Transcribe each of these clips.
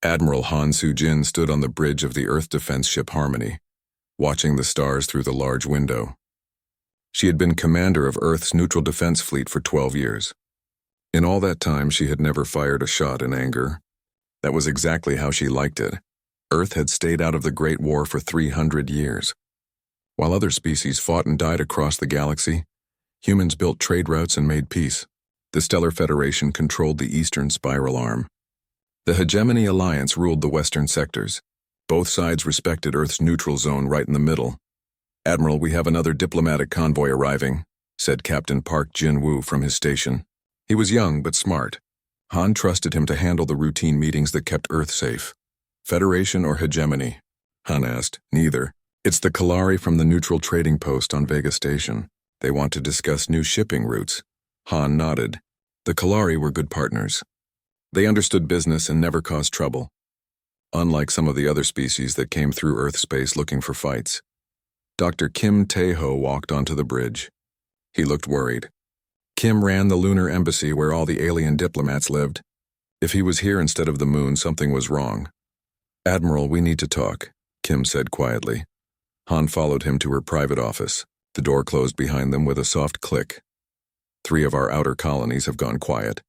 Admiral Han Soo-jin stood on the bridge of the Earth defense ship Harmony, watching the stars through the large window. She had been commander of Earth's neutral defense fleet for 12 years. In all that time, she had never fired a shot in anger. That was exactly how she liked it. Earth had stayed out of the Great War for 300 years. While other species fought and died across the galaxy, humans built trade routes and made peace. The Stellar Federation controlled the eastern spiral arm. The Hegemony Alliance ruled the western sectors. Both sides respected Earth's neutral zone right in the middle. "Admiral, we have another diplomatic convoy arriving," said Captain Park Jin-woo from his station. He was young but smart. Han trusted him to handle the routine meetings that kept Earth safe. "Federation or Hegemony?" Han asked. "Neither. It's the Kalari from the neutral trading post on Vega Station. They want to discuss new shipping routes." Han nodded. The Kalari were good partners. They understood business and never caused trouble, unlike some of the other species that came through Earth space looking for fights. Dr. Kim Tae-ho walked onto the bridge. He looked worried. Kim ran the lunar embassy where all the alien diplomats lived. If he was here instead of the moon, something was wrong. "Admiral, we need to talk," Kim said quietly. Han followed him to her private office. The door closed behind them with a soft click. "3 of our outer colonies have gone quiet,"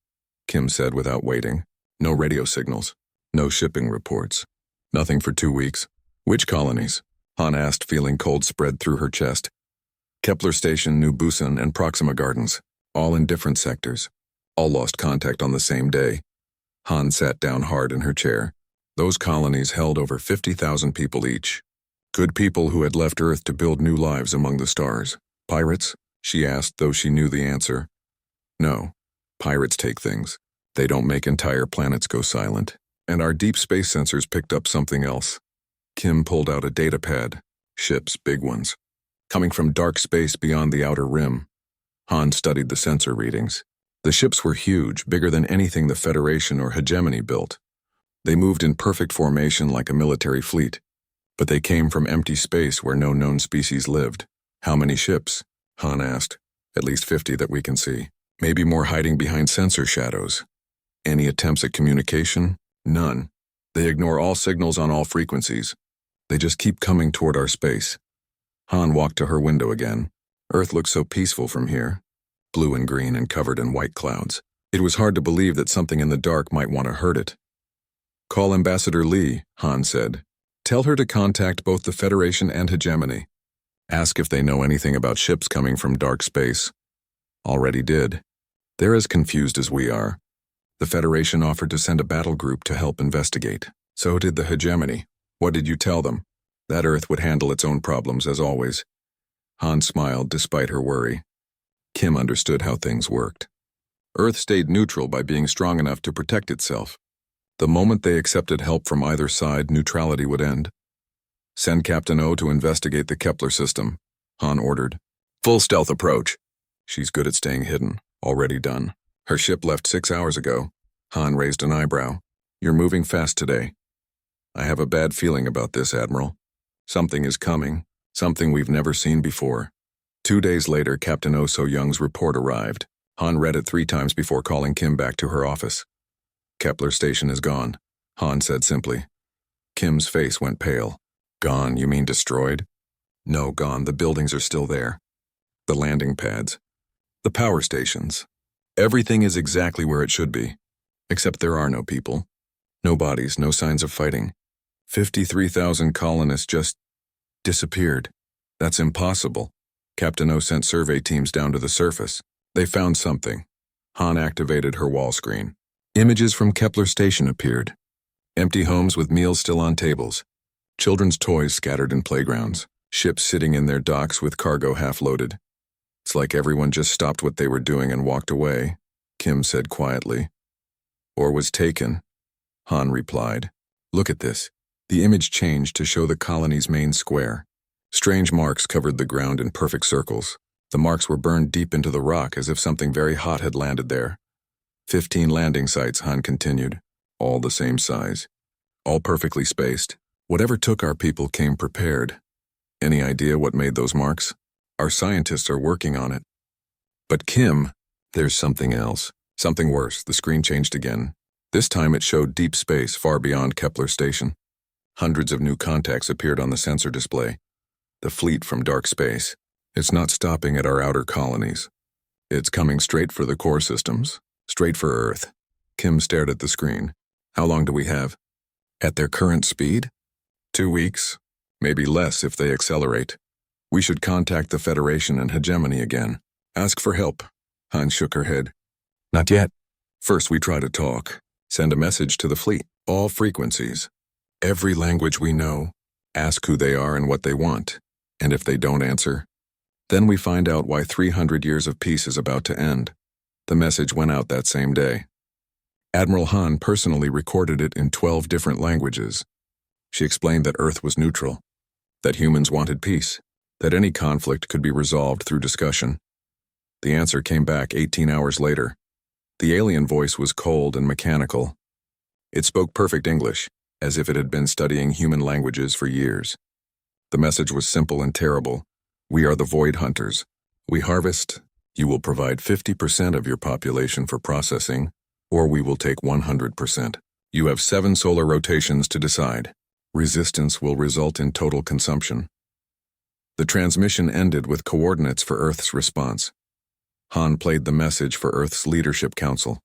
Kim said without waiting. "No radio signals. No shipping reports. Nothing for 2 weeks." "Which colonies?" Han asked, feeling cold spread through her chest. "Kepler Station, New Busan, and Proxima Gardens. All in different sectors. All lost contact on the same day." Han sat down hard in her chair. Those colonies held over 50,000 people each. Good people who had left Earth to build new lives among the stars. "Pirates?" she asked, though she knew the answer. "No. Pirates take things. They don't make entire planets go silent. And our deep space sensors picked up something else." Kim pulled out a data pad. "Ships, big ones. Coming from dark space beyond the outer rim." Han studied the sensor readings. The ships were huge, bigger than anything the Federation or Hegemony built. They moved in perfect formation like a military fleet. But they came from empty space where no known species lived. "How many ships?" Han asked. "At least 50 that we can see. Maybe more hiding behind sensor shadows." "Any attempts at communication?" "None. They ignore all signals on all frequencies. They just keep coming toward our space." Han walked to her window again. Earth looked so peaceful from here. Blue and green and covered in white clouds. It was hard to believe that something in the dark might want to hurt it. "Call Ambassador Lee," Han said. "Tell her to contact both the Federation and Hegemony. Ask if they know anything about ships coming from dark space." "Already did. They're as confused as we are." The Federation offered to send a battle group to help investigate. So did the Hegemony. "What did you tell them?" "That Earth would handle its own problems, as always." Han smiled despite her worry. Kim understood how things worked. Earth stayed neutral by being strong enough to protect itself. The moment they accepted help from either side, neutrality would end. "Send Captain O to investigate the Kepler system," Han ordered. "Full stealth approach." "She's good at staying hidden. Already done. Her ship left 6 hours ago." Han raised an eyebrow. "You're moving fast today." "I have a bad feeling about this, Admiral. Something is coming. Something we've never seen before." 2 days later, Captain Oh So-young's report arrived. Han read it 3 times before calling Kim back to her office. "Kepler Station is gone," Han said simply. Kim's face went pale. "Gone, you mean destroyed?" "No, gone. The buildings are still there. The landing pads. The power stations. Everything is exactly where it should be. Except there are no people. No bodies, no signs of fighting. 53,000 colonists just disappeared. That's impossible." Captain O sent survey teams down to the surface. They found something. Han activated her wall screen. Images from Kepler Station appeared. Empty homes with meals still on tables. Children's toys scattered in playgrounds. Ships sitting in their docks with cargo half-loaded. "It's like everyone just stopped what they were doing and walked away," Kim said quietly. "Or was taken," Han replied. "Look at this." The image changed to show the colony's main square. Strange marks covered the ground in perfect circles. The marks were burned deep into the rock as if something very hot had landed there. 15 landing sites, Han continued. All the same size. All perfectly spaced. Whatever took our people came prepared. Any idea what made those marks? Our scientists are working on it. But Kim, there's something else. Something worse. The screen changed again. This time it showed deep space far beyond Kepler Station. Hundreds of new contacts appeared on the sensor display. The fleet from dark space. It's not stopping at our outer colonies. It's coming straight for the core systems, straight for Earth. Kim stared at the screen. How long do we have? At their current speed? 2 weeks, maybe less if they accelerate. We should contact the Federation and Hegemony again. Ask for help. Han shook her head. Not yet. First we try to talk. Send a message to the fleet. All frequencies. Every language we know. Ask who they are and what they want. And if they don't answer, then we find out why 300 years of peace is about to end. The message went out that same day. Admiral Han personally recorded it in 12 different languages. She explained that Earth was neutral, that humans wanted peace, that any conflict could be resolved through discussion. The answer came back 18 hours later. The alien voice was cold and mechanical. It spoke perfect English, as if it had been studying human languages for years. The message was simple and terrible. We are the Void Hunters. We harvest. You will provide 50% of your population for processing, or we will take 100%. You have 7 solar rotations to decide. Resistance will result in total consumption. The transmission ended with coordinates for Earth's response. Han played the message for Earth's Leadership Council.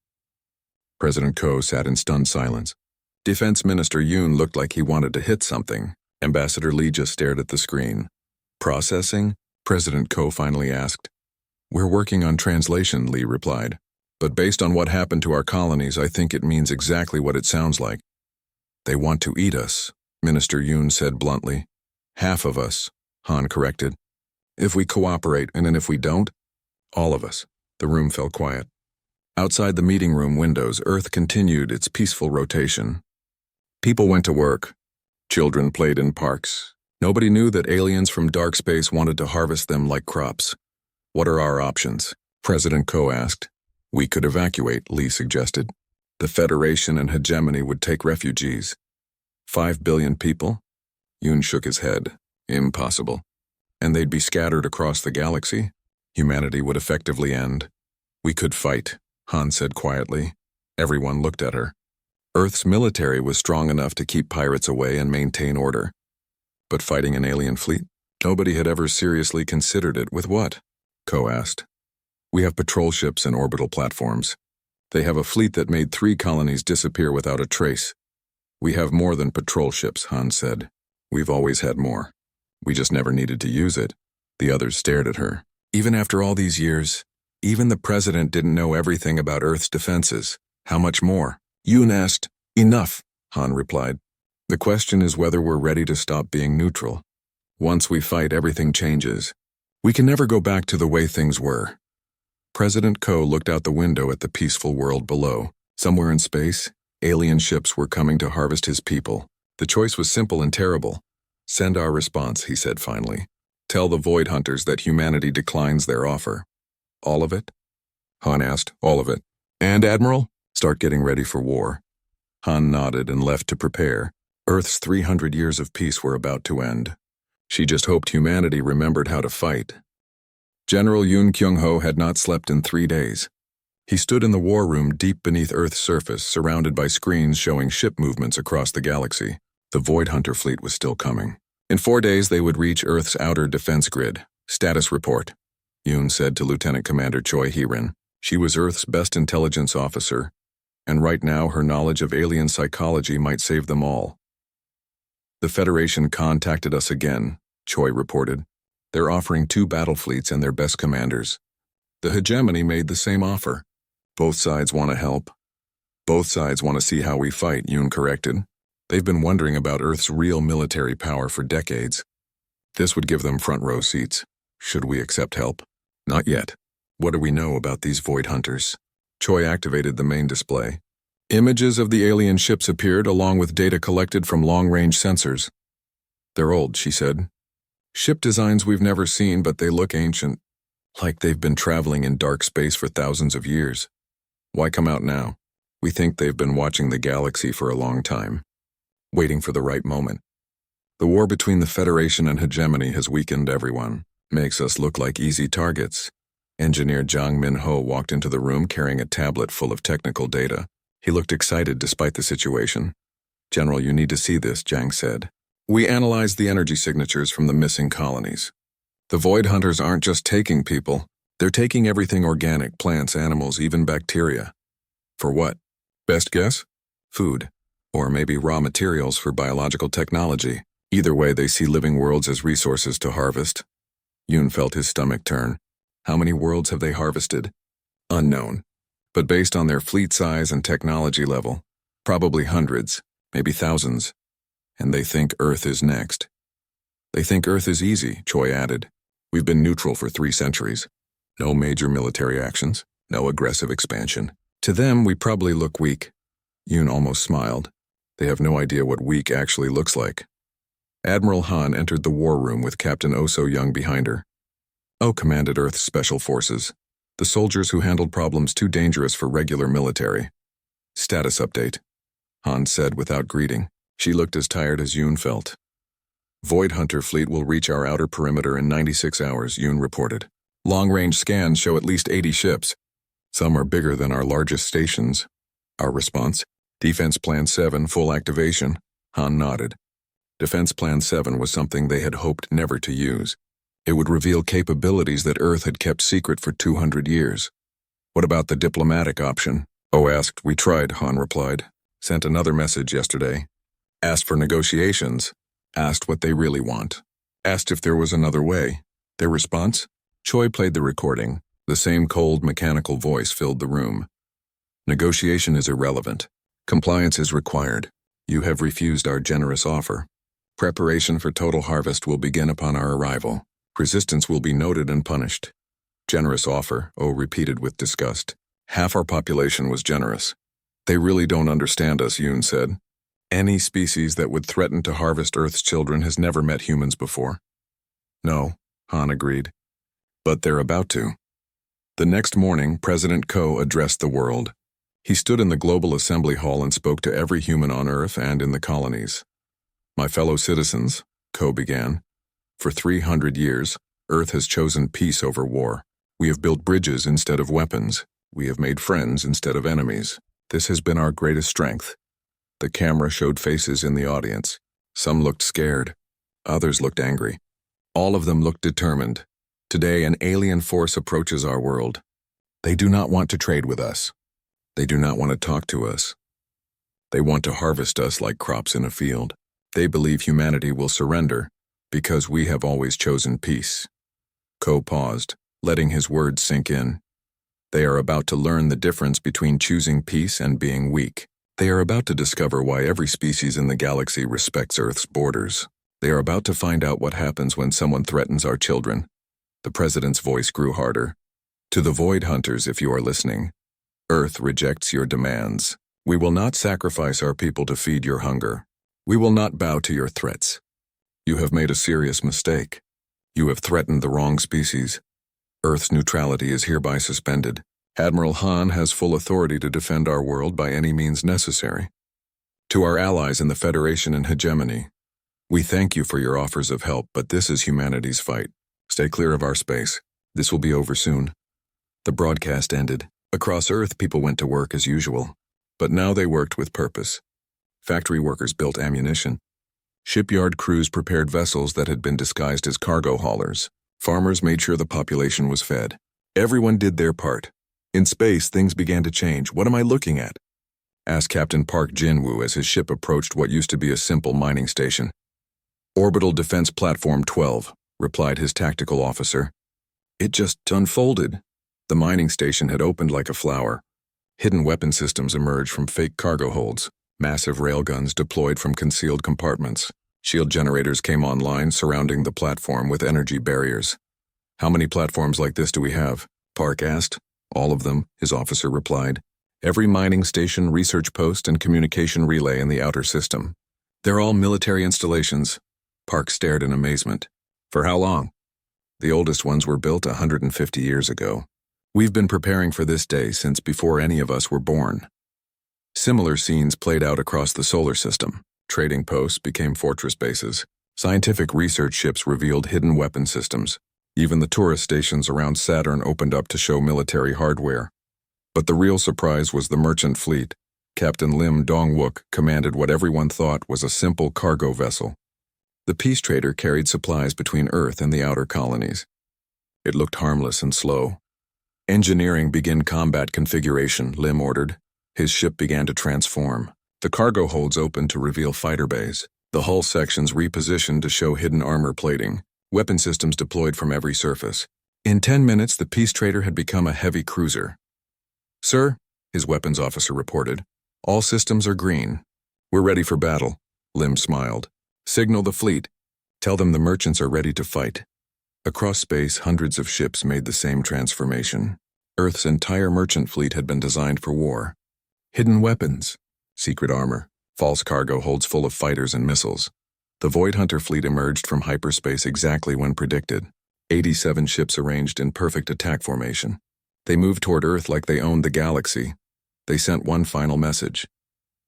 President Ko sat in stunned silence. Defense Minister Yoon looked like he wanted to hit something. Ambassador Lee just stared at the screen. Processing? President Ko finally asked. We're working on translation, Lee replied. But based on what happened to our colonies, I think it means exactly what it sounds like. They want to eat us, Minister Yoon said bluntly. Half of us, Han corrected. If we cooperate, and then if we don't, all of us. The room fell quiet. Outside the meeting room windows, Earth continued its peaceful rotation. People went to work. Children played in parks. Nobody knew that aliens from dark space wanted to harvest them like crops. What are our options? President Ko asked. We could evacuate, Lee suggested. The Federation and Hegemony would take refugees. 5 billion people? Yoon shook his head. Impossible. And they'd be scattered across the galaxy? Humanity would effectively end. We could fight, Han said quietly. Everyone looked at her. Earth's military was strong enough to keep pirates away and maintain order. But fighting an alien fleet? Nobody had ever seriously considered it. With what? Ko asked. We have patrol ships and orbital platforms. They have a fleet that made 3 colonies disappear without a trace. We have more than patrol ships, Han said. We've always had more. We just never needed to use it. The others stared at her. Even after all these years, even the president didn't know everything about Earth's defenses. How much more? Yoon asked. Enough, Han replied. The question is whether we're ready to stop being neutral. Once we fight, everything changes. We can never go back to the way things were. President Ko looked out the window at the peaceful world below. Somewhere in space, alien ships were coming to harvest his people. The choice was simple and terrible. Send our response, he said finally. Tell the Void Hunters that humanity declines their offer. All of it? Han asked. All of it. And, Admiral? Start getting ready for war. Han nodded and left to prepare. Earth's 300 years of peace were about to end. She just hoped humanity remembered how to fight. General Yoon Kyung-ho had not slept in 3 days. He stood in the war room deep beneath Earth's surface, surrounded by screens showing ship movements across the galaxy. The Void Hunter fleet was still coming. In 4 days, they would reach Earth's outer defense grid. Status report, Yoon said to Lieutenant Commander Choi Hee-rin. She was Earth's best intelligence officer, and right now her knowledge of alien psychology might save them all. The Federation contacted us again, Choi reported. They're offering 2 battle fleets and their best commanders. The Hegemony made the same offer. Both sides want to help. Both sides want to see how we fight, Yoon corrected. They've been wondering about Earth's real military power for decades. This would give them front row seats. Should we accept help? Not yet. What do we know about these Void Hunters? Choi activated the main display. Images of the alien ships appeared along with data collected from long-range sensors. They're old, she said. Ship designs we've never seen, but they look ancient, like they've been traveling in dark space for thousands of years. Why come out now? We think they've been watching the galaxy for a long time, waiting for the right moment. The war between the Federation and Hegemony has weakened everyone, makes us look like easy targets. Engineer Jang Min-ho walked into the room carrying a tablet full of technical data. He looked excited despite the situation. "General, you need to see this," Jiang said. "We analyzed the energy signatures from the missing colonies. The Void Hunters aren't just taking people, they're taking everything organic, plants, animals, even bacteria. For what? Best guess? Food. Or maybe raw materials for biological technology. Either way, they see living worlds as resources to harvest." Yoon felt his stomach turn. How many worlds have they harvested? Unknown. But based on their fleet size and technology level, probably hundreds, maybe thousands. And they think Earth is next. "They think Earth is easy," Choi added. "We've been neutral for 3 centuries. No major military actions, no aggressive expansion. To them, we probably look weak." Yoon almost smiled. They have no idea what weak actually looks like. Admiral Han entered the war room with Captain Oh So Young behind her. Oh commanded Earth's special forces, the soldiers who handled problems too dangerous for regular military. "Status update," Han said without greeting. She looked as tired as Yoon felt. "Void Hunter fleet will reach our outer perimeter in 96 hours, Yoon reported. "Long-range scans show at least 80 ships. Some are bigger than our largest stations." Our response? "Defense Plan 7, full activation." Han nodded. Defense Plan 7 was something they had hoped never to use. It would reveal capabilities that Earth had kept secret for 200 years. "What about the diplomatic option?" Oh asked. "We tried," Han replied. "Sent another message yesterday. Asked for negotiations. Asked what they really want. Asked if there was another way." Their response? Choi played the recording. The same cold, mechanical voice filled the room. "Negotiation is irrelevant. Compliance is required. You have refused our generous offer. Preparation for total harvest will begin upon our arrival. Resistance will be noted and punished." "Generous offer," Oh repeated with disgust. "Half our population was generous." "They really don't understand us," Yoon said. "Any species that would threaten to harvest Earth's children has never met humans before." "No," Han agreed. "But they're about to." The next morning, President Ko addressed the world. He stood in the Global Assembly Hall and spoke to every human on Earth and in the colonies. "My fellow citizens," Ko began, "for 300 years, Earth has chosen peace over war. We have built bridges instead of weapons. We have made friends instead of enemies. This has been our greatest strength." The camera showed faces in the audience. Some looked scared. Others looked angry. All of them looked determined. Today, an alien force approaches our world. They do not want to trade with us. They do not want to talk to us. They want to harvest us like crops in a field. They believe humanity will surrender because we have always chosen peace. Ko paused, letting his words sink in. They are about to learn the difference between choosing peace and being weak. They are about to discover why every species in the galaxy respects Earth's borders. They are about to find out what happens when someone threatens our children. The president's voice grew harder. "To the Void Hunters, if you are listening, Earth rejects your demands. We will not sacrifice our people to feed your hunger. We will not bow to your threats. You have made a serious mistake. You have threatened the wrong species. Earth's neutrality is hereby suspended. Admiral Han has full authority to defend our world by any means necessary. To our allies in the Federation and Hegemony, we thank you for your offers of help, but this is humanity's fight. Stay clear of our space. This will be over soon." The broadcast ended. Across Earth, people went to work as usual. But now they worked with purpose. Factory workers built ammunition. Shipyard crews prepared vessels that had been disguised as cargo haulers. Farmers made sure the population was fed. Everyone did their part. In space, things began to change. "What am I looking at?" asked Captain Park Jin-woo as his ship approached what used to be a simple mining station. "Orbital Defense Platform 12, replied his tactical officer. It just unfolded. The mining station had opened like a flower. Hidden weapon systems emerged from fake cargo holds. Massive railguns deployed from concealed compartments. Shield generators came online, surrounding the platform with energy barriers. "How many platforms like this do we have?" Park asked. "All of them," his officer replied. "Every mining station, research post, and communication relay in the outer system. They're all military installations." Park stared in amazement. "For how long?" "The oldest ones were built 150 years ago. We've been preparing for this day since before any of us were born." Similar scenes played out across the solar system. Trading posts became fortress bases. Scientific research ships revealed hidden weapon systems. Even the tourist stations around Saturn opened up to show military hardware. But the real surprise was the merchant fleet. Captain Lim Dongwook commanded what everyone thought was a simple cargo vessel. The peace trader carried supplies between Earth and the outer colonies. It looked harmless and slow. "Engineering begin combat configuration," Lim ordered. His ship began to transform. The cargo holds opened to reveal fighter bays. The hull sections repositioned to show hidden armor plating. Weapon systems deployed from every surface. In 10 minutes, the peace trader had become a heavy cruiser. "Sir," his weapons officer reported, "all systems are green. We're ready for battle." Lim smiled. "Signal the fleet. Tell them the merchants are ready to fight." Across space, hundreds of ships made the same transformation. Earth's entire merchant fleet had been designed for war. Hidden weapons, secret armor, false cargo holds full of fighters and missiles. The Void Hunter fleet emerged from hyperspace exactly when predicted. 87 ships arranged in perfect attack formation. They moved toward Earth like they owned the galaxy. They sent one final message.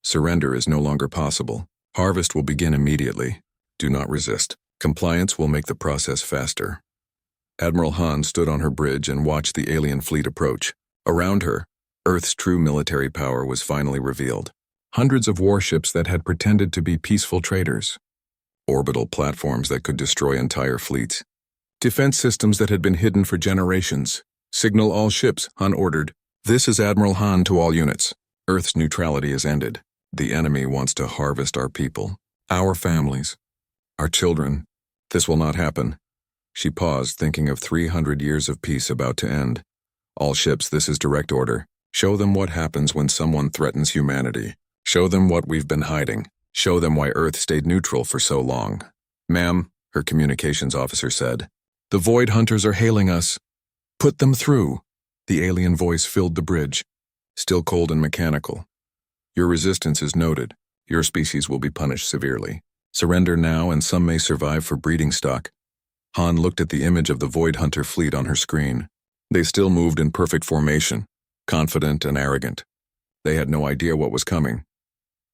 Surrender is no longer possible. Harvest will begin immediately. Do not resist. Compliance will make the process faster. Admiral Han stood on her bridge and watched the alien fleet approach. Around her, Earth's true military power was finally revealed. Hundreds of warships that had pretended to be peaceful traders. Orbital platforms that could destroy entire fleets. Defense systems that had been hidden for generations. "Signal all ships," Han ordered. "This is Admiral Han to all units. Earth's neutrality is ended. The enemy wants to harvest our people, our families, our children. This will not happen." She paused, thinking of 300 years of peace about to end. "All ships, this is direct order. Show them what happens when someone threatens humanity. Show them what we've been hiding. Show them why Earth stayed neutral for so long." "Ma'am," her communications officer said, "the Void Hunters are hailing us." "Put them through." The alien voice filled the bridge, still cold and mechanical. "Your resistance is noted. Your species will be punished severely. Surrender now and some may survive for breeding stock." Han looked at the image of the Void Hunter fleet on her screen. They still moved in perfect formation, confident and arrogant. They had no idea what was coming.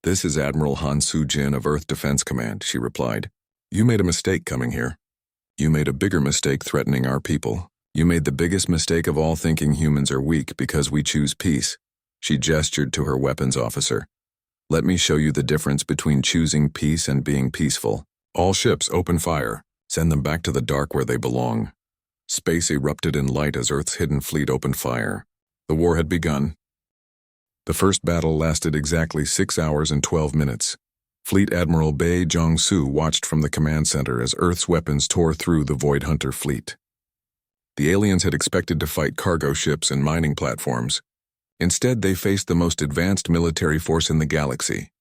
"This is Admiral Han Soo-jin of Earth Defense Command," she replied. "You made a mistake coming here. You made a bigger mistake threatening our people. You made the biggest mistake of all thinking humans are weak because we choose peace." She gestured to her weapons officer. "Let me show you the difference between choosing peace and being peaceful. All ships, open fire. Send them back to the dark where they belong." Space erupted in light as Earth's hidden fleet opened fire. The war had begun. The first battle lasted exactly 6 hours and 12 minutes. Fleet Admiral Bae Jong-soo watched from the command center as Earth's weapons tore through the Void Hunter fleet. The aliens had expected to fight cargo ships and mining platforms. Instead, they faced the most advanced military force in the galaxy.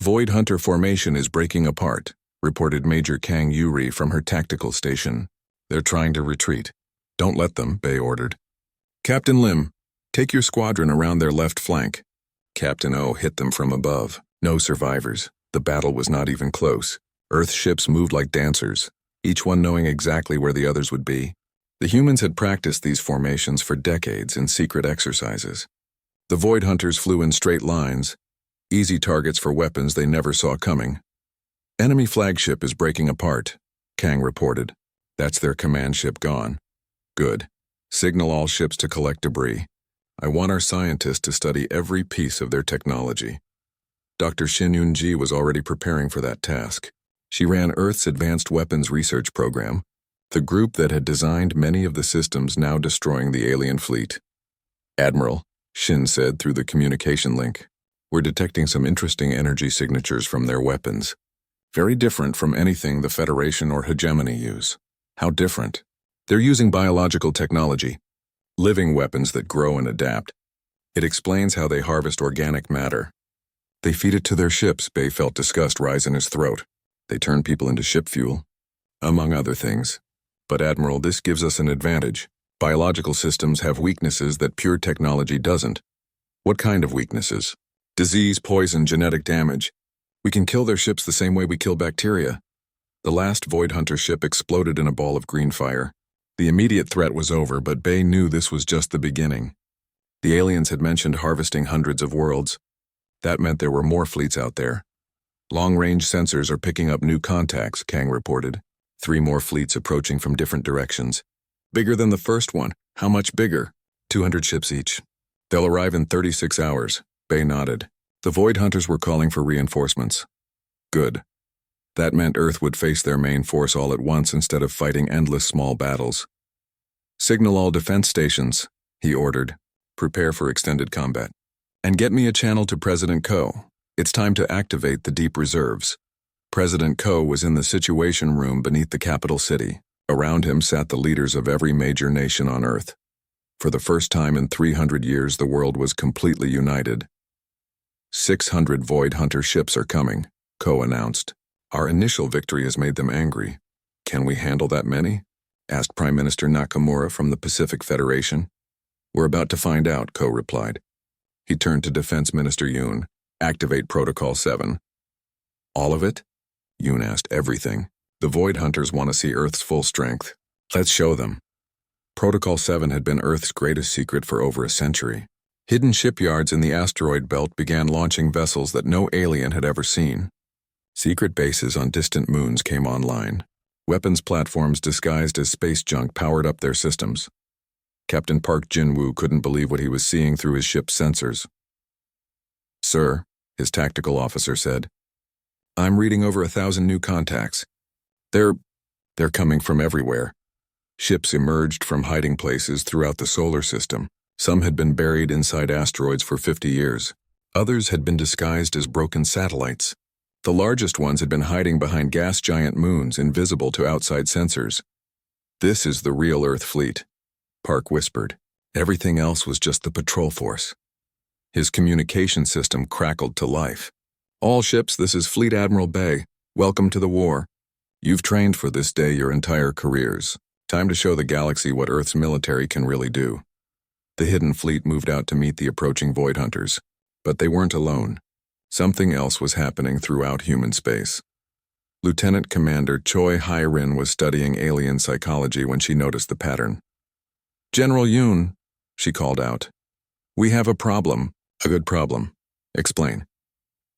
"Void Hunter formation is breaking apart," reported Major Kang Yuri from her tactical station. "They're trying to retreat." "Don't let them," Bae ordered. "Captain Lim, take your squadron around their left flank." Captain O hit them from above. No survivors. The battle was not even close. Earth ships moved like dancers, each one knowing exactly where the others would be. The humans had practiced these formations for decades in secret exercises. The Void Hunters flew in straight lines, easy targets for weapons they never saw coming. "Enemy flagship is breaking apart," Kang reported. "That's their command ship gone." "Good. Signal all ships to collect debris. I want our scientists to study every piece of their technology." Dr. Shin Yun-ji was already preparing for that task. She ran Earth's Advanced Weapons Research Program, the group that had designed many of the systems now destroying the alien fleet. "Admiral," Shin said through the communication link, "we're detecting some interesting energy signatures from their weapons. Very different from anything the Federation or Hegemony use." "How different?" "They're using biological technology, living weapons that grow and adapt. It explains how they harvest organic matter. They feed it to their ships." Bae felt disgust rise in his throat. "They turn people into ship fuel, among other things. But Admiral, this gives us an advantage. Biological systems have weaknesses that pure technology doesn't." "What kind of weaknesses?" "Disease, poison, genetic damage. We can kill their ships the same way we kill bacteria." The last Void Hunter ship exploded in a ball of green fire. The immediate threat was over, but Bae knew this was just the beginning. The aliens had mentioned harvesting hundreds of worlds. That meant there were more fleets out there. "Long-range sensors are picking up new contacts," Kang reported. 3 more fleets approaching from different directions. "Bigger than the first one." "How much bigger?" 200 ships each. "They'll arrive in 36 hours." Bae nodded. The Void Hunters were calling for reinforcements. Good. That meant Earth would face their main force all at once instead of fighting endless small battles. Signal all defense stations, he ordered. Prepare for extended combat. And get me a channel to President Ko. It's time to activate the deep reserves. President Ko was in the Situation Room beneath the capital city. Around him sat the leaders of every major nation on Earth. For the first time in 300 years, the world was completely united. 600 Void Hunter ships are coming, Ko announced. Our initial victory has made them angry. Can we handle that many? Asked Prime Minister Nakamura from the Pacific Federation. We're about to find out, Ko replied. He turned to Defense Minister Yoon. Activate Protocol 7. All of it? Yoon asked. Everything. The Void Hunters want to see Earth's full strength. Let's show them. Protocol 7 had been Earth's greatest secret for over a century. Hidden shipyards in the asteroid belt began launching vessels that no alien had ever seen. Secret bases on distant moons came online. Weapons platforms disguised as space junk powered up their systems. Captain Park Jin-woo couldn't believe what he was seeing through his ship's sensors. Sir, his tactical officer said, I'm reading over 1,000 new contacts. They're coming from everywhere. Ships emerged from hiding places throughout the solar system. Some had been buried inside asteroids for 50 years. Others had been disguised as broken satellites. The largest ones had been hiding behind gas giant moons, invisible to outside sensors. This is the real Earth fleet, Park whispered. Everything else was just the patrol force. His communication system crackled to life. All ships, this is Fleet Admiral Bay. Welcome to the war. You've trained for this day your entire careers. Time to show the galaxy what Earth's military can really do. The hidden fleet moved out to meet the approaching Void Hunters. But they weren't alone. Something else was happening throughout human space. Lieutenant Commander Choi Hai-rin was studying alien psychology when she noticed the pattern. General Yoon, she called out. We have a problem. A good problem. Explain.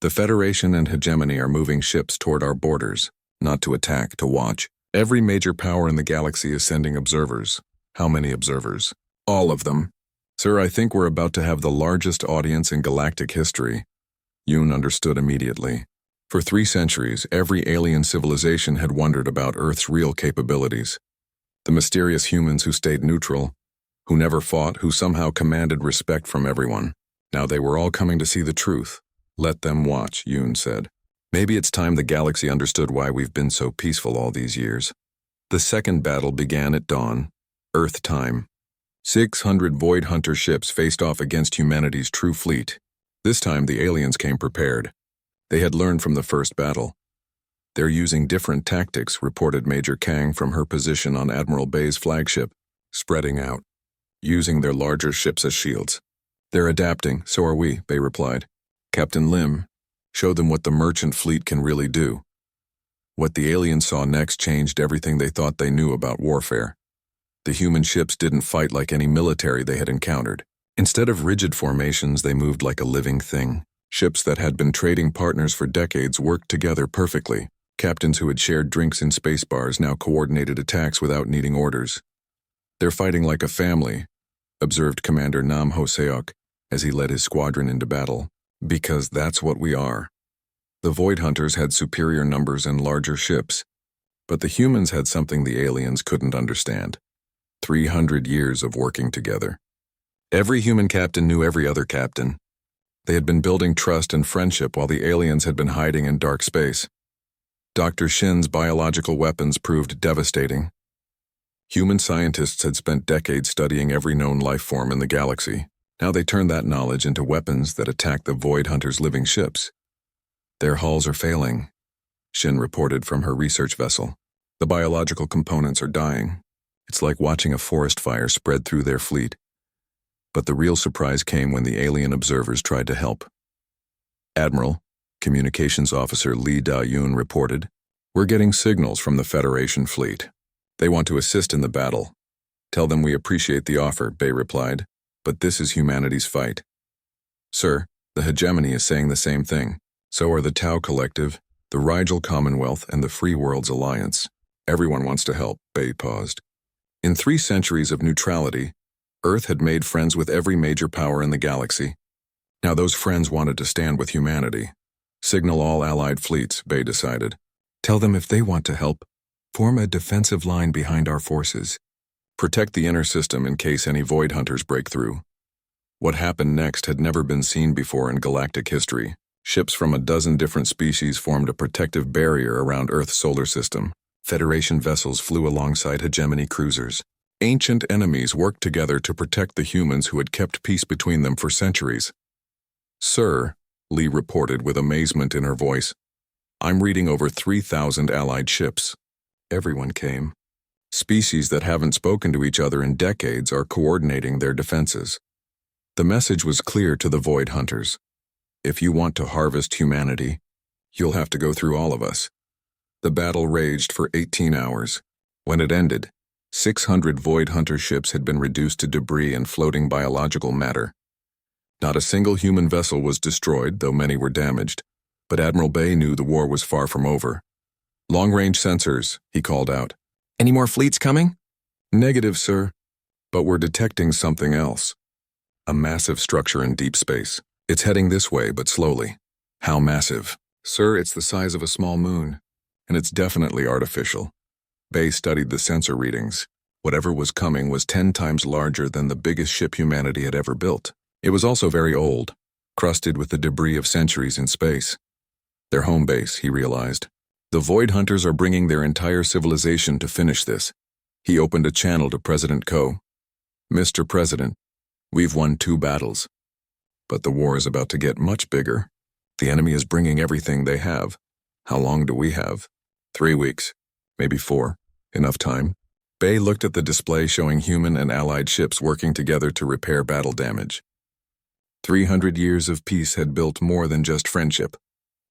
The Federation and Hegemony are moving ships toward our borders, not to attack, to watch. Every major power in the galaxy is sending observers. How many observers? All of them. Sir, I think we're about to have the largest audience in galactic history. Yoon understood immediately. For 3 centuries, every alien civilization had wondered about Earth's real capabilities. The mysterious humans who stayed neutral, who never fought, who somehow commanded respect from everyone. Now they were all coming to see the truth. Let them watch, Yoon said. Maybe it's time the galaxy understood why we've been so peaceful all these years. The second battle began at dawn, Earth time. 600 Void Hunter ships faced off against humanity's true fleet. This time the aliens came prepared. They had learned from the first battle. They're using different tactics, reported Major Kang from her position on Admiral Bay's flagship, spreading out, using their larger ships as shields. They're adapting, so are we, Bay replied. Captain Lim, show them what the merchant fleet can really do. What the aliens saw next changed everything they thought they knew about warfare. The human ships didn't fight like any military they had encountered. Instead of rigid formations, they moved like a living thing. Ships that had been trading partners for decades worked together perfectly. Captains who had shared drinks in space bars now coordinated attacks without needing orders. They're fighting like a family, observed Commander Nam Ho-seok as he led his squadron into battle. Because that's what we are. The Void Hunters had superior numbers and larger ships, but the humans had something the aliens couldn't understand. 300 years of working together. Every human captain knew every other captain. They had been building trust and friendship while the aliens had been hiding in dark space. Dr. Shin's biological weapons proved devastating. Human scientists had spent decades studying every known life form in the galaxy. Now they turned that knowledge into weapons that attacked the Void Hunters' living ships. Their hulls are failing, Shin reported from her research vessel. The biological components are dying. It's like watching a forest fire spread through their fleet. But the real surprise came when the alien observers tried to help. Admiral, Communications Officer Lee Da-yoon reported, We're getting signals from the Federation fleet. They want to assist in the battle. Tell them we appreciate the offer, Bay replied. But this is humanity's fight. Sir, the Hegemony is saying the same thing. So are the Tau Collective, the Rigel Commonwealth, and the Free Worlds Alliance. Everyone wants to help, Bay paused. In 3 centuries of neutrality, Earth had made friends with every major power in the galaxy. Now those friends wanted to stand with humanity. Signal all allied fleets, Bay decided. Tell them if they want to help, form a defensive line behind our forces. Protect the inner system in case any void hunters break through. What happened next had never been seen before in galactic history. Ships from a dozen different species formed a protective barrier around Earth's solar system. Federation vessels flew alongside hegemony cruisers. Ancient enemies worked together to protect the humans who had kept peace between them for centuries. Sir, Lee reported with amazement in her voice, I'm reading over 3,000 allied ships. Everyone came. Species that haven't spoken to each other in decades are coordinating their defenses. The message was clear to the void hunters. If you want to harvest humanity, you'll have to go through all of us. The battle raged for 18 hours. When it ended, 600 void hunter ships had been reduced to debris and floating biological matter. Not a single human vessel was destroyed, though many were damaged, but Admiral Bay knew the war was far from over. Long-range sensors, he called out. Any more fleets coming? Negative, sir, but we're detecting something else. A massive structure in deep space. It's heading this way, but slowly. How massive? Sir, it's the size of a small moon, and it's definitely artificial. Bay studied the sensor readings. Whatever was coming was 10 times larger than the biggest ship humanity had ever built. It was also very old, crusted with the debris of centuries in space. Their home base, he realized. The Void Hunters are bringing their entire civilization to finish this. He opened a channel to President Ko. Mr. President, we've won 2 battles. But the war is about to get much bigger. The enemy is bringing everything they have. How long do we have? 3 weeks. Maybe 4. Enough time. Bay looked at the display showing human and allied ships working together to repair battle damage. 300 years of peace had built more than just friendship.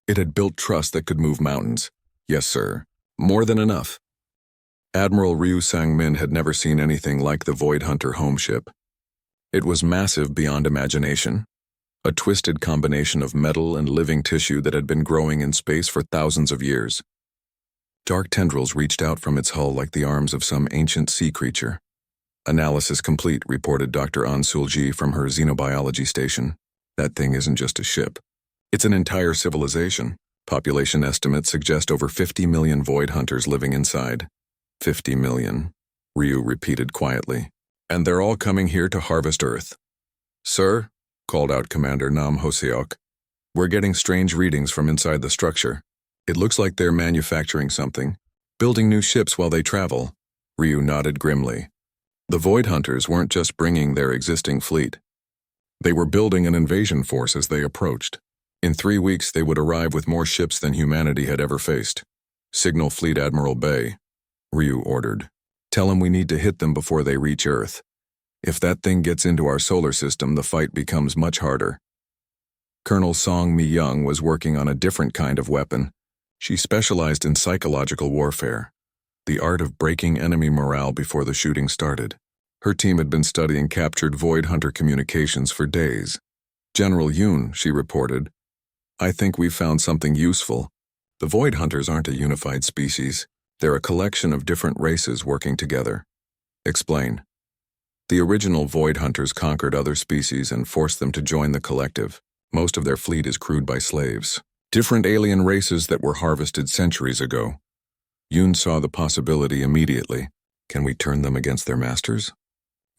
It had built trust that could move mountains. Yes, sir. More than enough. Admiral Ryu Sang-min had never seen anything like the Void Hunter home ship. It was massive beyond imagination. A twisted combination of metal and living tissue that had been growing in space for thousands of years. Dark tendrils reached out from its hull like the arms of some ancient sea creature. Analysis complete, reported Dr. An Sul-ji from her xenobiology station. That thing isn't just a ship. It's an entire civilization. Population estimates suggest over 50 million void hunters living inside. 50 million, Ryu repeated quietly. And they're all coming here to harvest Earth. Sir, called out Commander Nam Hoseok, we're getting strange readings from inside the structure. It looks like they're manufacturing something, building new ships while they travel. Ryu nodded grimly. The Void Hunters weren't just bringing their existing fleet. They were building an invasion force as they approached. In 3 weeks, they would arrive with more ships than humanity had ever faced. Signal Fleet Admiral Bay, Ryu ordered. Tell him we need to hit them before they reach Earth. If that thing gets into our solar system, the fight becomes much harder. Colonel Song Mi-young was working on a different kind of weapon. She specialized in psychological warfare, the art of breaking enemy morale before the shooting started. Her team had been studying captured Void Hunter communications for days. General Yoon, she reported, I think we've found something useful. The Void Hunters aren't a unified species. They're a collection of different races working together. Explain. The original Void Hunters conquered other species and forced them to join the collective. Most of their fleet is crewed by slaves. Different alien races that were harvested centuries ago. Yoon saw the possibility immediately. Can we turn them against their masters?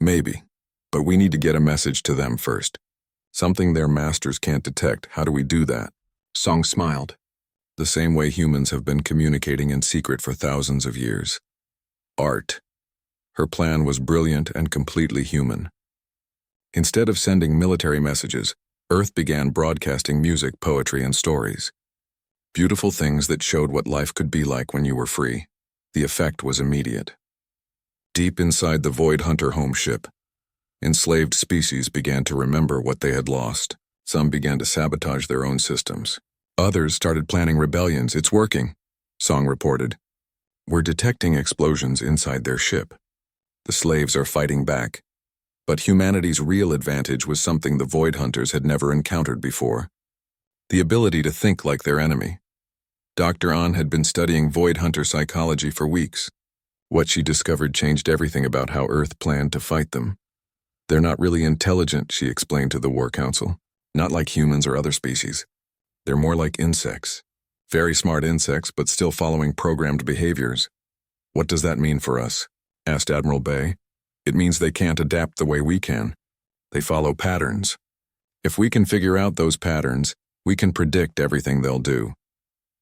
Maybe. But we need to get a message to them first. Something their masters can't detect. How do we do that? Song smiled. The same way humans have been communicating in secret for thousands of years. Art. Her plan was brilliant and completely human. Instead of sending military messages, Earth began broadcasting music, poetry, and stories. Beautiful things that showed what life could be like when you were free. The effect was immediate. Deep inside the Void Hunter home ship, enslaved species began to remember what they had lost. Some began to sabotage their own systems. Others started planning rebellions. It's working, Song reported. We're detecting explosions inside their ship. The slaves are fighting back. But humanity's real advantage was something the Void Hunters had never encountered before. The ability to think like their enemy. Dr. An had been studying Void Hunter psychology for weeks. What she discovered changed everything about how Earth planned to fight them. They're not really intelligent, she explained to the War Council. Not like humans or other species. They're more like insects. Very smart insects, but still following programmed behaviors. What does that mean for us? Asked Admiral Bay. It means they can't adapt the way we can. They follow patterns. If we can figure out those patterns, we can predict everything they'll do.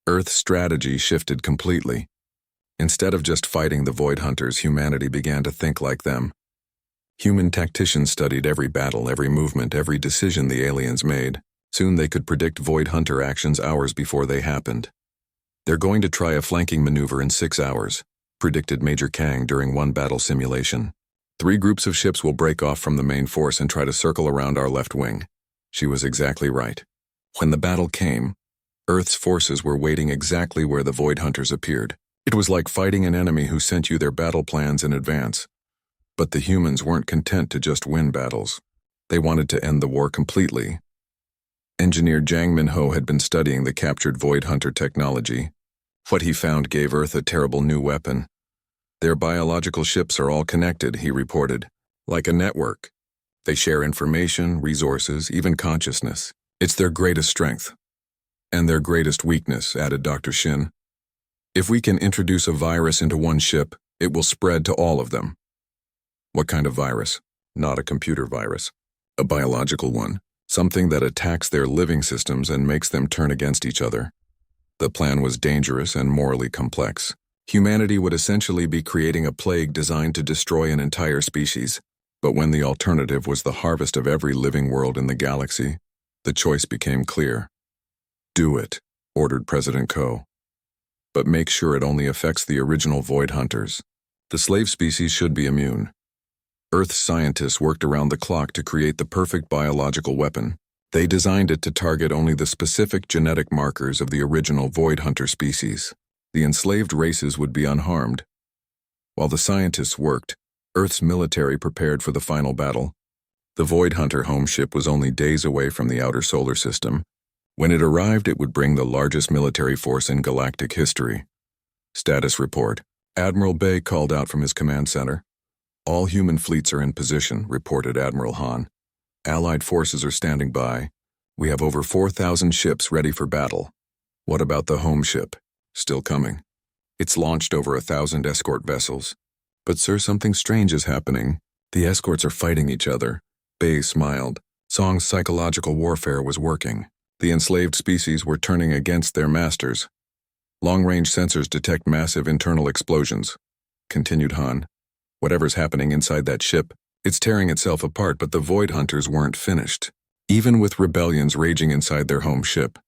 Earth's strategy shifted completely. Instead of just fighting the Void Hunters, humanity began to think like them. Human tacticians studied every battle, every movement, every decision the aliens made. Soon they could predict Void Hunter actions hours before they happened. They're going to try a flanking maneuver in 6 hours, predicted Major Kang during one battle simulation. 3 groups of ships will break off from the main force and try to circle around our left wing. She was exactly right. When the battle came, Earth's forces were waiting exactly where the Void Hunters appeared. It was like fighting an enemy who sent you their battle plans in advance. But the humans weren't content to just win battles. They wanted to end the war completely. Engineer Jang Min-ho had been studying the captured Void Hunter technology. What he found gave Earth a terrible new weapon. Their biological ships are all connected, he reported, like a network. They share information, resources, even consciousness. It's their greatest strength. And their greatest weakness, added Dr. Shin. If we can introduce a virus into one ship, it will spread to all of them. What kind of virus? Not a computer virus. A biological one. Something that attacks their living systems and makes them turn against each other. The plan was dangerous and morally complex. Humanity would essentially be creating a plague designed to destroy an entire species. But when the alternative was the harvest of every living world in the galaxy, the choice became clear. Do it, ordered President Ko. But make sure it only affects the original Void Hunters. The slave species should be immune. Earth's scientists worked around the clock to create the perfect biological weapon. They designed it to target only the specific genetic markers of the original Void Hunter species. The enslaved races would be unharmed. While the scientists worked, Earth's military prepared for the final battle. The Void Hunter home ship was only days away from the outer solar system. When it arrived, it would bring the largest military force in galactic history. Status report. Admiral Bay called out from his command center. All human fleets are in position, reported Admiral Han. Allied forces are standing by. We have over 4,000 ships ready for battle. What about the home ship? Still coming. It's launched over 1,000 escort vessels. But sir, something strange is happening. The escorts are fighting each other. Bay smiled. Song's psychological warfare was working. The enslaved species were turning against their masters. Long-range sensors detect massive internal explosions, continued Han. Whatever's happening inside that ship, it's tearing itself apart, but the Void Hunters weren't finished. Even with rebellions raging inside their home ship,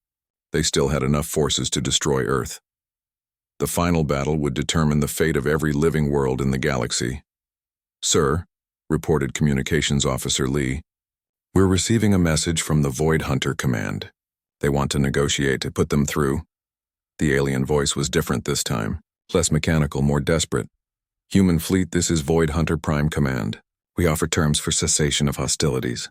they still had enough forces to destroy Earth. The final battle would determine the fate of every living world in the galaxy. Sir, reported Communications Officer Lee, we're receiving a message from the Void Hunter Command. They want to negotiate to put them through. The alien voice was different this time, less mechanical, more desperate. Human fleet, this is Void Hunter Prime Command. We offer terms for cessation of hostilities.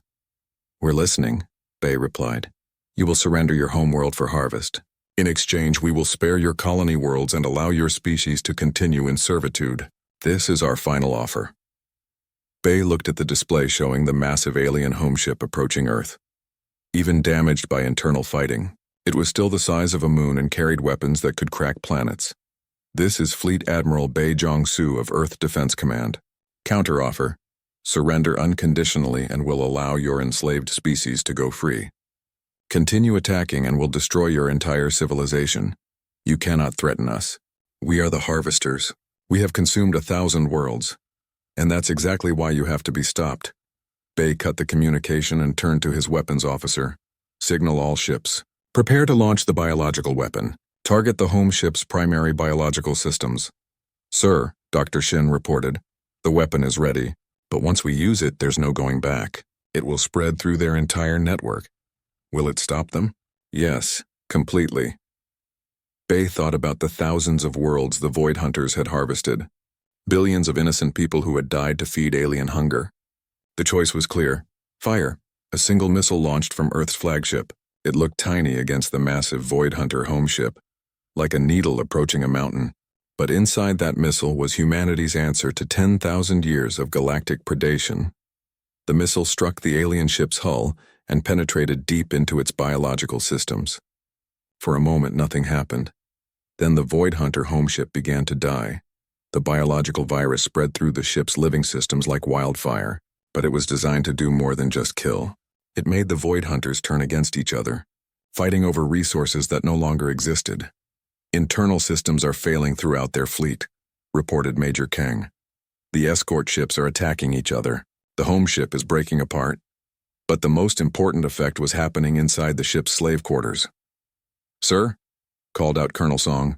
We're listening, Bay replied. You will surrender your homeworld for harvest. In exchange, we will spare your colony worlds and allow your species to continue in servitude. This is our final offer. Bay looked at the display showing the massive alien home ship approaching Earth. Even damaged by internal fighting, it was still the size of a moon and carried weapons that could crack planets. This is Fleet Admiral Bay Jong-soo of Earth Defense Command. Counteroffer: surrender unconditionally and we'll allow your enslaved species to go free. Continue attacking and we'll destroy your entire civilization. You cannot threaten us. We are the harvesters. We have consumed 1,000 worlds. And that's exactly why you have to be stopped. Bay cut the communication and turned to his weapons officer. Signal all ships. Prepare to launch the biological weapon. Target the home ship's primary biological systems. Sir, Dr. Shin reported, the weapon is ready, but once we use it, there's no going back. It will spread through their entire network. Will it stop them? Yes, completely. Bay thought about the thousands of worlds the Void Hunters had harvested. Billions of innocent people who had died to feed alien hunger. The choice was clear. Fire. A single missile launched from Earth's flagship. It looked tiny against the massive Void Hunter home ship, like a needle approaching a mountain. But inside that missile was humanity's answer to 10,000 years of galactic predation. The missile struck the alien ship's hull, and penetrated deep into its biological systems. For a moment, nothing happened. Then the Void Hunter homeship began to die. The biological virus spread through the ship's living systems like wildfire, but it was designed to do more than just kill. It made the Void Hunters turn against each other, fighting over resources that no longer existed. Internal systems are failing throughout their fleet, reported Major Kang. The escort ships are attacking each other. The home ship is breaking apart. But the most important effect was happening inside the ship's slave quarters. "Sir," called out Colonel Song,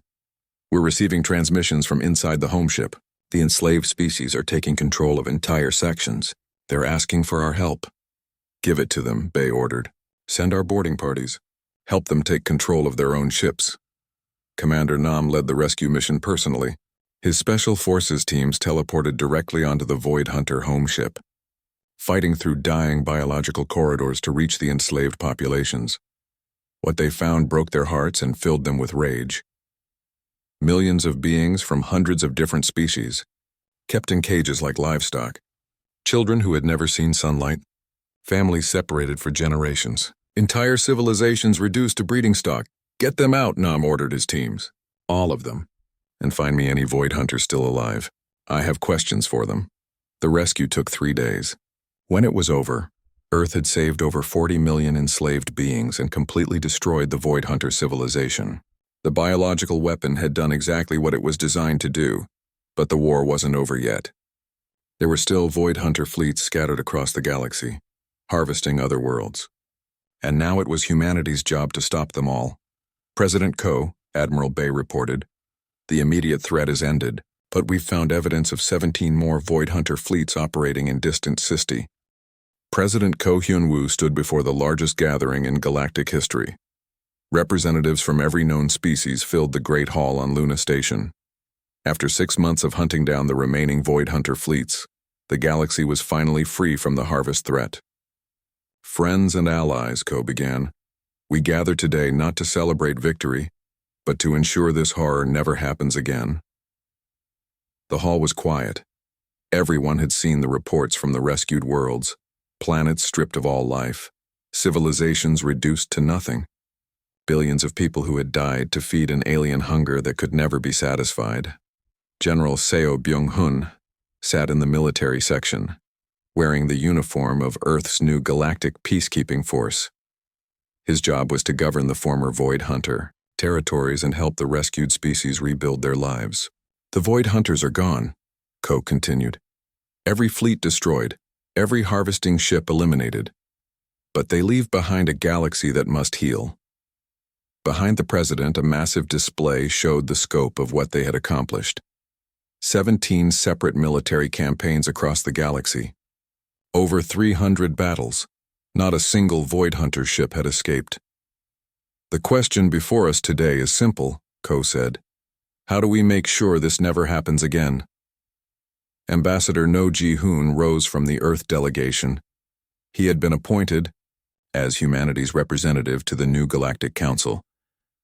"we're receiving transmissions from inside the home ship. The enslaved species are taking control of entire sections. They're asking for our help." "Give it to them," Bay ordered. "Send our boarding parties. Help them take control of their own ships." Commander Nam led the rescue mission personally. His special forces teams teleported directly onto the Void Hunter home ship, fighting through dying biological corridors to reach the enslaved populations. What they found broke their hearts and filled them with rage. Millions of beings from hundreds of different species, kept in cages like livestock. Children who had never seen sunlight. Families separated for generations. Entire civilizations reduced to breeding stock. "Get them out," Nam ordered his teams. "All of them. And find me any Void Hunters still alive. I have questions for them." The rescue took 3 days. When it was over, Earth had saved over 40 million enslaved beings and completely destroyed the Void Hunter civilization. The biological weapon had done exactly what it was designed to do, but the war wasn't over yet. There were still Void Hunter fleets scattered across the galaxy, harvesting other worlds. And now it was humanity's job to stop them all. President Ko, Admiral Bay reported, "The immediate threat is ended, but we've found evidence of 17 more Void Hunter fleets operating in distant Sisti." President Ko Hyun-woo stood before the largest gathering in galactic history. Representatives from every known species filled the Great Hall on Luna Station. After 6 months of hunting down the remaining Void Hunter fleets, the galaxy was finally free from the harvest threat. "Friends and allies," Ko began, "we gather today not to celebrate victory, but to ensure this horror never happens again." The hall was quiet. Everyone had seen the reports from the rescued worlds, planets stripped of all life, civilizations reduced to nothing, billions of people who had died to feed an alien hunger that could never be satisfied. General Seo Byung-hun sat in the military section, wearing the uniform of Earth's new galactic peacekeeping force. His job was to govern the former Void Hunter territories and help the rescued species rebuild their lives. "The Void Hunters are gone," Ko continued. "Every fleet destroyed, every harvesting ship eliminated. But they leave behind a galaxy that must heal." Behind the president, a massive display showed the scope of what they had accomplished. 17 separate military campaigns across the galaxy. Over 300 battles. Not a single Void Hunter ship had escaped. "The question before us today is simple," Ko said. "How do we make sure this never happens again?" Ambassador No Ji-hoon rose from the Earth delegation. He had been appointed as humanity's representative to the new Galactic Council,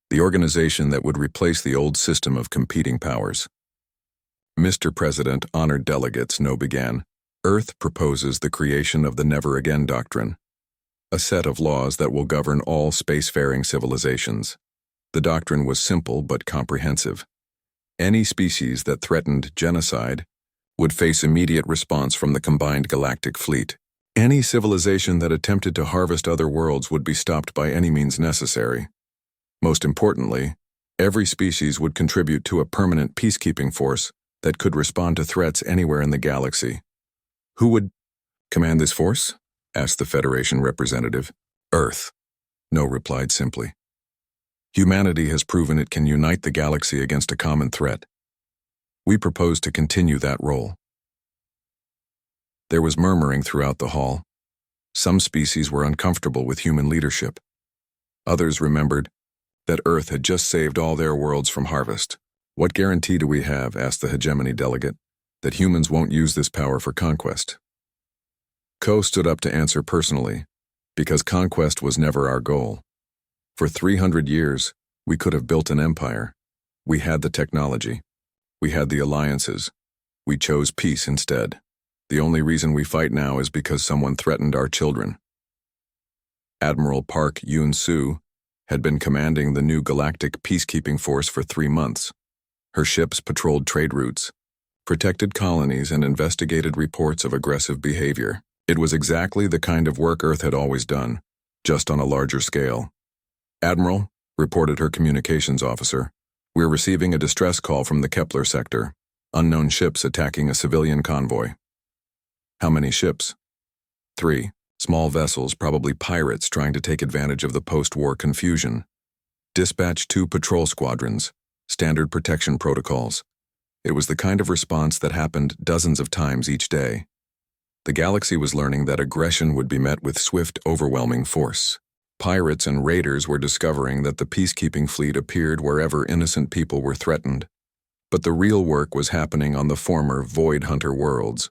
the organization that would replace the old system of competing powers. "Mr. President, honored delegates," No began, "Earth proposes the creation of the Never Again Doctrine, a set of laws that will govern all spacefaring civilizations." The doctrine was simple but comprehensive. Any species that threatened genocide would face immediate response from the combined galactic fleet. Any civilization that attempted to harvest other worlds would be stopped by any means necessary. Most importantly, every species would contribute to a permanent peacekeeping force that could respond to threats anywhere in the galaxy. "Who would command this force?" asked the Federation representative. "Earth," No replied simply. "Humanity has proven it can unite the galaxy against a common threat. We propose to continue that role." There was murmuring throughout the hall. Some species were uncomfortable with human leadership. Others remembered that Earth had just saved all their worlds from harvest. "What guarantee do we have," asked the hegemony delegate, "that humans won't use this power for conquest?" Ko stood up to answer personally, "Because conquest was never our goal. For 300 years, we could have built an empire. We had the technology. We had the alliances. We chose peace instead. The only reason we fight now is because someone threatened our children." Admiral Park Yoon-soo had been commanding the new Galactic Peacekeeping Force for 3 months. Her ships patrolled trade routes, protected colonies, and investigated reports of aggressive behavior. It was exactly the kind of work Earth had always done, just on a larger scale. "Admiral," reported her communications officer, "we're receiving a distress call from the Kepler sector. Unknown ships attacking a civilian convoy." "How many ships?" "3. Small vessels, probably pirates trying to take advantage of the post-war confusion. Dispatch 2 patrol squadrons. Standard protection protocols." It was the kind of response that happened dozens of times each day. The galaxy was learning that aggression would be met with swift, overwhelming force. Pirates and raiders were discovering that the peacekeeping fleet appeared wherever innocent people were threatened. But the real work was happening on the former Void Hunter worlds.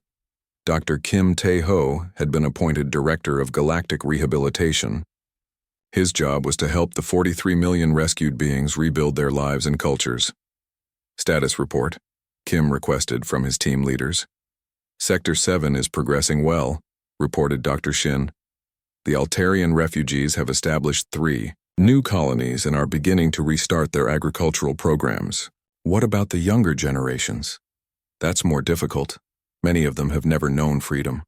Dr. Kim Tae-ho had been appointed Director of Galactic Rehabilitation. His job was to help the 43 million rescued beings rebuild their lives and cultures. "Status report," Kim requested from his team leaders. "Sector 7 is progressing well," reported Dr. Shin. "The Altarian refugees have established 3 new colonies and are beginning to restart their agricultural programs. What about the younger generations? That's more difficult. Many of them have never known freedom.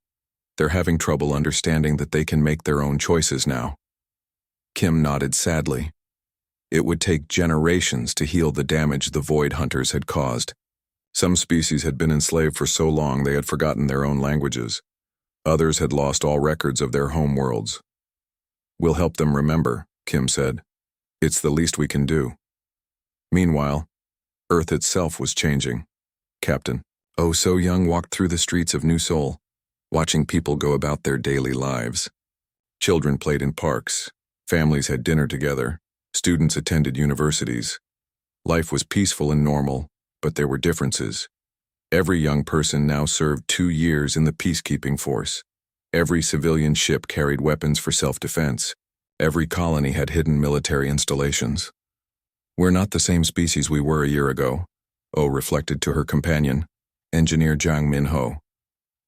They're having trouble understanding that they can make their own choices now." Kim nodded sadly. It would take generations to heal the damage the Void Hunters had caused. Some species had been enslaved for so long they had forgotten their own languages. Others had lost all records of their home worlds. "We'll help them remember," Kim said. "It's the least we can do." Meanwhile, Earth itself was changing. Captain Oh So Young walked through the streets of New Seoul, watching people go about their daily lives. Children played in parks, families had dinner together, students attended universities. Life was peaceful and normal, but there were differences. Every young person now served 2 years in the peacekeeping force. Every civilian ship carried weapons for self-defense. Every colony had hidden military installations. "We're not the same species we were a year ago," Oh reflected to her companion, Engineer Jang Min-ho.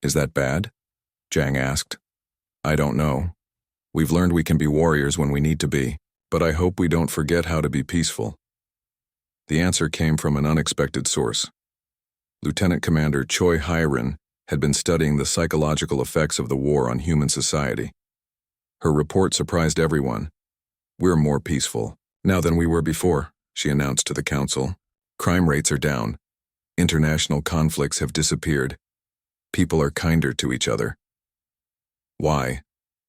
"Is that bad?" Jang asked. "I don't know. We've learned we can be warriors when we need to be, but I hope we don't forget how to be peaceful." The answer came from an unexpected source. Lieutenant Commander Choi Hyren had been studying the psychological effects of the war on human society. Her report surprised everyone. "We're more peaceful now than we were before," she announced to the council. "Crime rates are down. International conflicts have disappeared. People are kinder to each other." "Why?"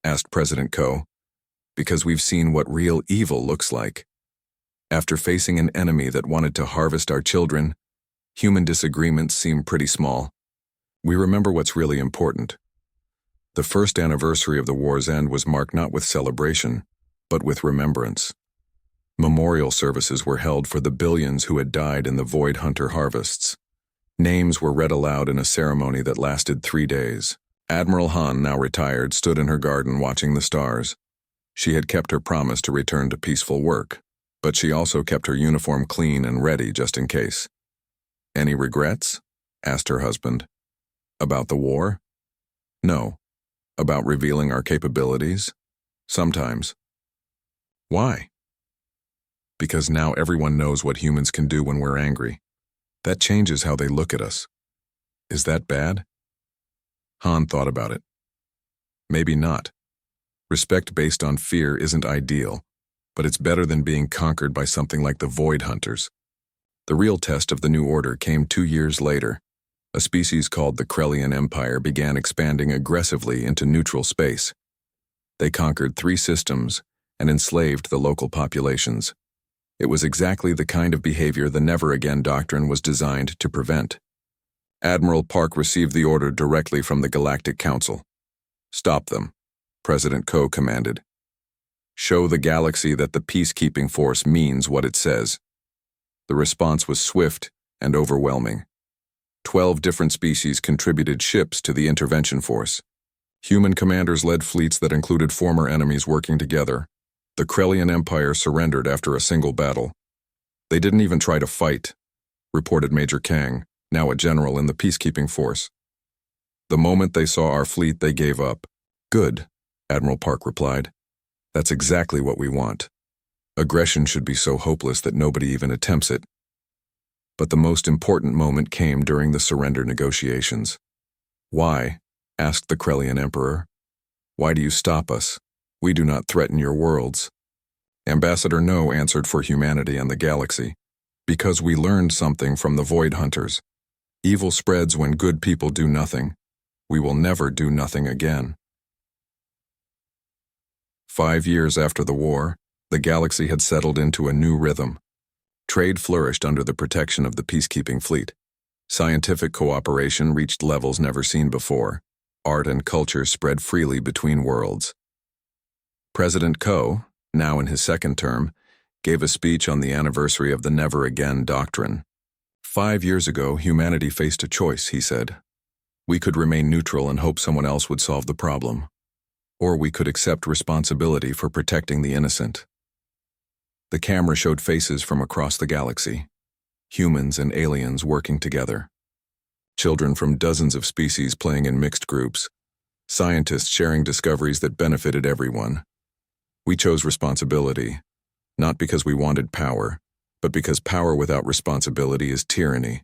asked President Ko. "Because we've seen what real evil looks like. After facing an enemy that wanted to harvest our children, human disagreements seem pretty small. We remember what's really important." The first anniversary of the war's end was marked not with celebration, but with remembrance. Memorial services were held for the billions who had died in the Void Hunter harvests. Names were read aloud in a ceremony that lasted 3 days. Admiral Han, now retired, stood in her garden watching the stars. She had kept her promise to return to peaceful work, but she also kept her uniform clean and ready just in case. "Any regrets?" asked her husband. "About the war?" "No. About revealing our capabilities? Sometimes." "Why?" "Because now everyone knows what humans can do when we're angry. That changes how they look at us." "Is that bad?" Han thought about it. "Maybe not. Respect based on fear isn't ideal, but it's better than being conquered by something like the Void Hunters." The real test of the new order came 2 years later. A species called the Krellian Empire began expanding aggressively into neutral space. They conquered 3 systems and enslaved the local populations. It was exactly the kind of behavior the Never Again Doctrine was designed to prevent. Admiral Park received the order directly from the Galactic Council. "Stop them," President Ko commanded. "Show the galaxy that the peacekeeping force means what it says." The response was swift and overwhelming. 12 different species contributed ships to the intervention force. Human commanders led fleets that included former enemies working together. The Krellian Empire surrendered after a single battle. "They didn't even try to fight," reported Major Kang, now a general in the peacekeeping force. "The moment they saw our fleet, they gave up." "Good," Admiral Park replied. That's exactly what we want. Aggression should be so hopeless that nobody even attempts it. But the most important moment came during the surrender negotiations. "Why?" asked the Krellian Emperor. "Why do you stop us? We do not threaten your worlds." Ambassador No answered for humanity and the galaxy. "Because we learned something from the Void Hunters. Evil spreads when good people do nothing. We will never do nothing again." 5 years after the war, the galaxy had settled into a new rhythm. Trade flourished under the protection of the peacekeeping fleet. Scientific cooperation reached levels never seen before. Art and culture spread freely between worlds. President Ko, now in his second term, gave a speech on the anniversary of the Never Again doctrine. 5 years ago, humanity faced a choice, he said. We could remain neutral and hope someone else would solve the problem. Or we could accept responsibility for protecting the innocent. The camera showed faces from across the galaxy. Humans and aliens working together. Children from dozens of species playing in mixed groups. Scientists sharing discoveries that benefited everyone. We chose responsibility, not because we wanted power, but because power without responsibility is tyranny.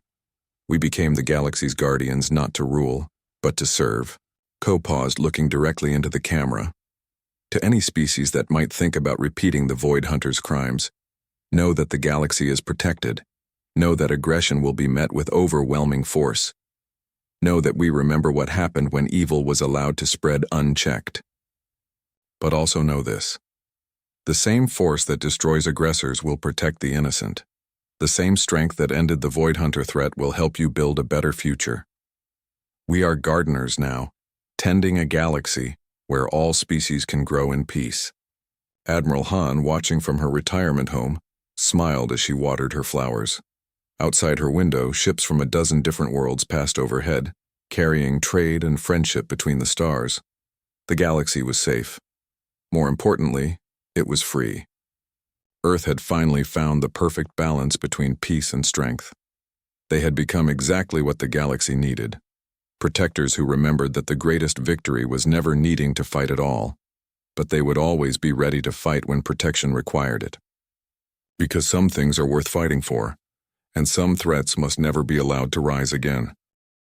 We became the galaxy's guardians not to rule, but to serve. Ko paused, looking directly into the camera. To any species that might think about repeating the Void Hunter's crimes, know that the galaxy is protected. Know that aggression will be met with overwhelming force. Know that we remember what happened when evil was allowed to spread unchecked. But also know this. The same force that destroys aggressors will protect the innocent. The same strength that ended the Void Hunter threat will help you build a better future. We are gardeners now, tending a galaxy where all species can grow in peace. Admiral Han, watching from her retirement home, smiled as she watered her flowers. Outside her window, ships from a dozen different worlds passed overhead, carrying trade and friendship between the stars. The galaxy was safe. More importantly, it was free. Earth had finally found the perfect balance between peace and strength. They had become exactly what the galaxy needed. Protectors who remembered that the greatest victory was never needing to fight at all, but they would always be ready to fight when protection required it. Because some things are worth fighting for, and some threats must never be allowed to rise again.